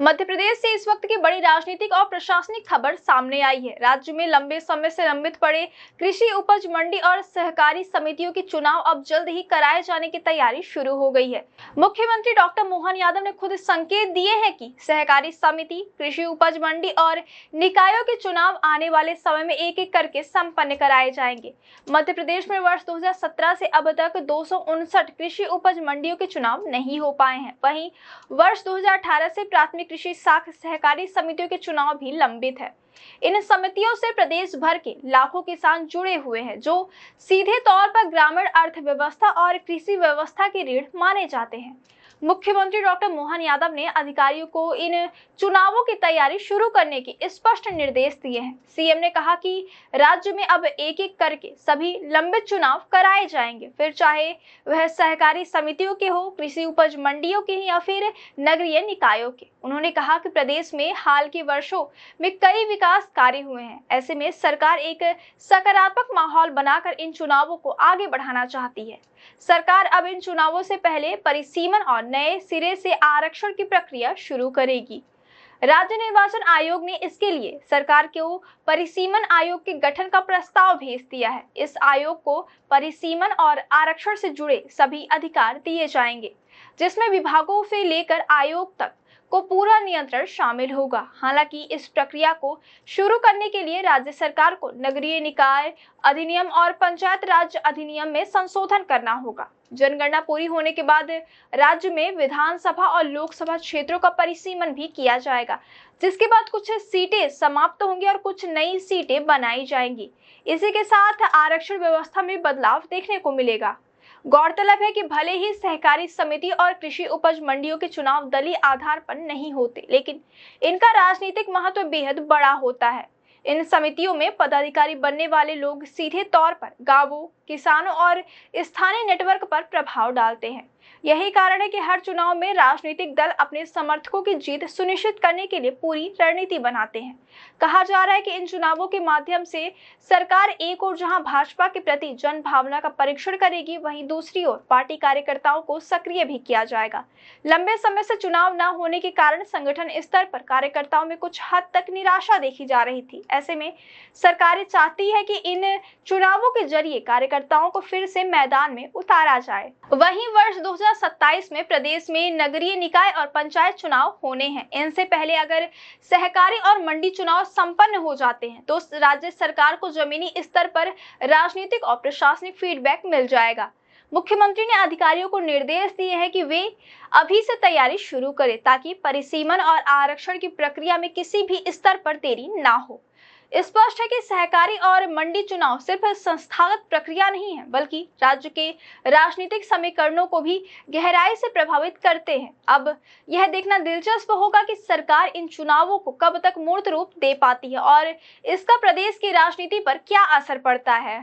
मध्य प्रदेश से इस वक्त की बड़ी राजनीतिक और प्रशासनिक खबर सामने आई है। राज्य में लंबे समय से लंबित पड़े कृषि उपज मंडी और सहकारी समितियों के चुनाव अब जल्द ही कराए जाने की तैयारी शुरू हो गई है। मुख्यमंत्री डॉक्टर मोहन यादव ने खुद संकेत दिए हैं कि सहकारी समिति, कृषि उपज मंडी और निकायों के चुनाव आने वाले समय में एक एक करके संपन्न कराए जाएंगे। मध्य प्रदेश में वर्ष 2017 से अब तक 259 कृषि उपज मंडियों के चुनाव नहीं हो पाए हैं। वहीं वर्ष 2018 से प्राथमिक कृषि साख सहकारी समितियों के चुनाव भी लंबित है। इन समितियों से प्रदेश भर के लाखों किसान जुड़े हुए हैं, जो सीधे तौर पर ग्रामीण अर्थव्यवस्था और कृषि व्यवस्था की रीढ़ माने जाते हैं। मुख्यमंत्री डॉक्टर मोहन यादव ने अधिकारियों को इन चुनावों की तैयारी शुरू करने के स्पष्ट निर्देश दिए हैं। सीएम ने कहा कि राज्य में अब एक एक करके सभी लंबित चुनाव कराए जाएंगे, फिर चाहे वह सहकारी समितियों के हो, कृषि उपज मंडियों के या फिर नगरीय निकायों के। उन्होंने कहा कि प्रदेश में हाल के वर्षों में कई विकास कार्य हुए हैं। ऐसे में सरकार एक सकारात्मक माहौल बनाकर इन चुनावों को आगे बढ़ाना चाहती है। सरकार अब इन चुनावों से पहले परिसीमन और नए सिरे से आरक्षण की प्रक्रिया शुरू करेगी। राज्य निर्वाचन आयोग ने इसके लिए सरकार को परिसीमन आयोग के गठन का प्रस्ताव भेज दिया है। इस आयोग को परिसीमन और आरक्षण से जुड़े सभी अधिकार दिए जाएंगे, जिसमें विभागों से लेकर आयोग तक को पूरा नियंत्रण शामिल होगा। हालांकि इस प्रक्रिया को शुरू करने के लिए राज्य सरकार को नगरीय निकाय अधिनियम और पंचायत राज अधिनियम में संशोधन करना होगा। जनगणना पूरी होने के बाद राज्य में विधानसभा और लोकसभा क्षेत्रों का परिसीमन भी किया जाएगा, जिसके बाद कुछ सीटें समाप्त होंगी और कुछ नई सीटें बनाई जाएंगी। इसी के साथ आरक्षण व्यवस्था में बदलाव देखने को मिलेगा। गौरतलब है कि भले ही सहकारी समिति और कृषि उपज मंडियों के चुनाव दलीय आधार पर नहीं होते, लेकिन इनका राजनीतिक महत्व बेहद बड़ा होता है। इन समितियों में पदाधिकारी बनने वाले लोग सीधे तौर पर गांवों, किसानों और स्थानीय नेटवर्क पर प्रभाव डालते हैं। यही कारण है कि हर चुनाव में राजनीतिक दल अपने समर्थकों की जीत सुनिश्चित करने के लिए पूरी रणनीति बनाते हैं। कहा जा रहा है कि इन चुनावों के माध्यम से सरकार एक ओर जहां भाजपा के प्रति जन भावना का परीक्षण करेगी, वहीं दूसरी ओर पार्टी कार्यकर्ताओं को सक्रिय भी किया जाएगा। लंबे समय से चुनाव न होने के कारण संगठन स्तर पर कार्यकर्ताओं में कुछ हद तक निराशा देखी जा रही थी। ऐसे में सरकार चाहती है कि इन चुनावों के जरिए कार्यकर्ताओं को फिर से मैदान में उतारा जाए। वहीं वर्ष 2027 में प्रदेश में नगरीय निकाय और पंचायत चुनाव होने हैं। इनसे पहले अगर सहकारी और मंडी चुनाव संपन्न हो जाते हैं तो राज्य सरकार को जमीनी स्तर पर राजनीतिक और प्रशासनिक फीडबैक मिल जाएगा। मुख्यमंत्री ने अधिकारियों को निर्देश दिए हैं कि वे अभी से तैयारी शुरू करें, ताकि परिसीमन और आरक्षण की प्रक्रिया में किसी भी स्तर पर देरी ना हो। स्पष्ट है कि सहकारी और मंडी चुनाव सिर्फ संस्थागत प्रक्रिया नहीं है, बल्कि राज्य के राजनीतिक समीकरणों को भी गहराई से प्रभावित करते हैं। अब यह देखना दिलचस्प होगा कि सरकार इन चुनावों को कब तक मूर्त रूप दे पाती है और इसका प्रदेश की राजनीति पर क्या असर पड़ता है।